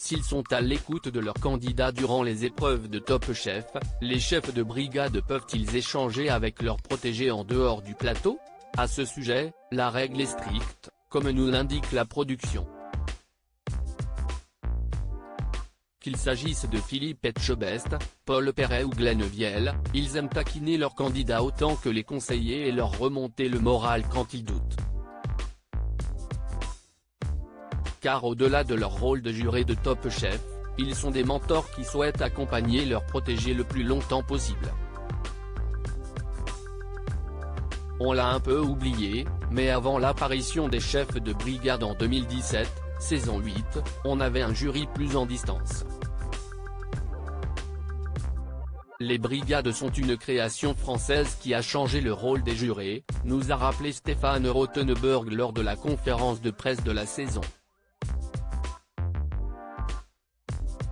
S'ils sont à l'écoute de leurs candidats durant les épreuves de Top Chef, les chefs de brigade peuvent-ils échanger avec leurs protégés en dehors du plateau? À ce sujet, la règle est stricte, comme nous l'indique la production. Qu'il s'agisse de Philippe Etchebest, Paul Perret ou Glenn Vielle, ils aiment taquiner leurs candidats autant que les conseiller et leur remonter le moral quand ils doutent. Car au-delà de leur rôle de juré de Top Chef, ils sont des mentors qui souhaitent accompagner leurs protégés le plus longtemps possible. On l'a un peu oublié, mais avant l'apparition des chefs de brigade en 2017, saison 8, on avait un jury plus en distance. Les brigades sont une création française qui a changé le rôle des jurés, nous a rappelé Stéphane Rothenberg lors de la conférence de presse de la saison.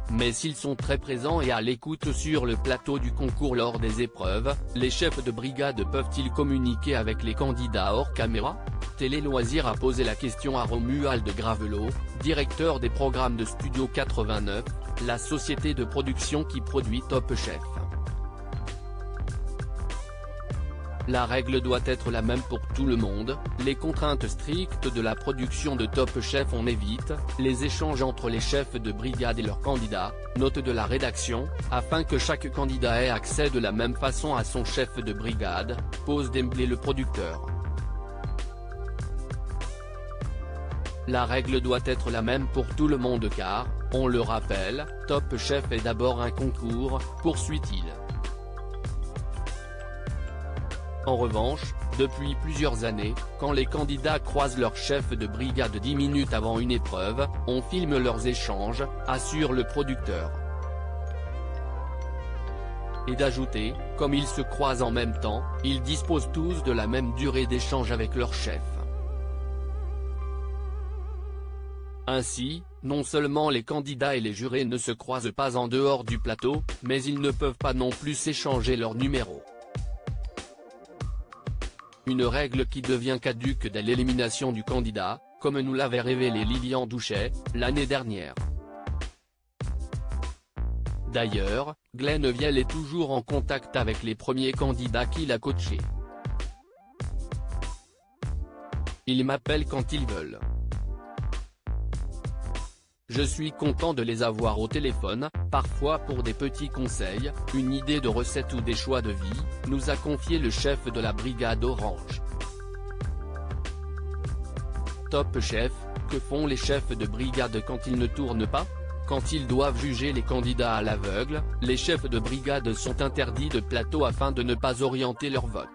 Mais s'ils sont très présents et à l'écoute sur le plateau du concours lors des épreuves, les chefs de brigade peuvent-ils communiquer avec les candidats hors caméra? Télé Loisirs a posé la question à Romuald Gravelot, directeur des programmes de Studio 89, la société de production qui produit Top Chef. La règle doit être la même pour tout le monde, les contraintes strictes de la production de Top Chef on évite, les échanges entre les chefs de brigade et leurs candidats, note de la rédaction, afin que chaque candidat ait accès de la même façon à son chef de brigade, pose d'emblée le producteur. La règle doit être la même pour tout le monde car, on le rappelle, Top Chef est d'abord un concours, poursuit-il. En revanche, depuis plusieurs années, quand les candidats croisent leur chef de brigade 10 minutes avant une épreuve, on filme leurs échanges, assure le producteur. Et d'ajouter, comme ils se croisent en même temps, ils disposent tous de la même durée d'échange avec leur chef. Ainsi, non seulement les candidats et les jurés ne se croisent pas en dehors du plateau, mais ils ne peuvent pas non plus s'échanger leurs numéros. Une règle qui devient caduque dès l'élimination du candidat, comme nous l'avait révélé Lilian Douchet, l'année dernière. D'ailleurs, Glenn Vielle est toujours en contact avec les premiers candidats qu'il a coachés. Ils m'appellent quand ils veulent. Je suis content de les avoir au téléphone, parfois pour des petits conseils, une idée de recette ou des choix de vie, nous a confié le chef de la brigade Orange. Top Chef, que font les chefs de brigade quand ils ne tournent pas? Quand ils doivent juger les candidats à l'aveugle, les chefs de brigade sont interdits de plateau afin de ne pas orienter leur vote.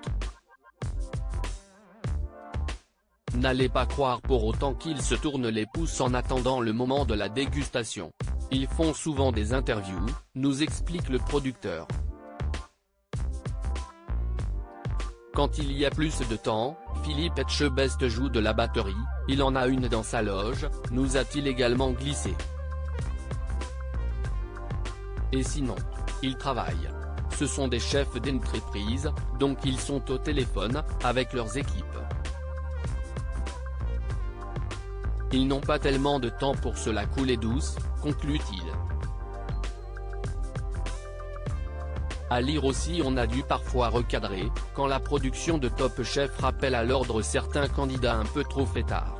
N'allez pas croire pour autant qu'ils se tournent les pouces en attendant le moment de la dégustation. Ils font souvent des interviews, nous explique le producteur. Quand il y a plus de temps, Philippe Etchebest joue de la batterie, il en a une dans sa loge, nous a-t-il également glissé. Et sinon, ils travaillent. Ce sont des chefs d'entreprise, donc ils sont au téléphone, avec leurs équipes. Ils n'ont pas tellement de temps pour se la couler douce, conclut-il. À lire aussi on a dû parfois recadrer, quand la production de Top Chef rappelle à l'ordre certains candidats un peu trop fêtards.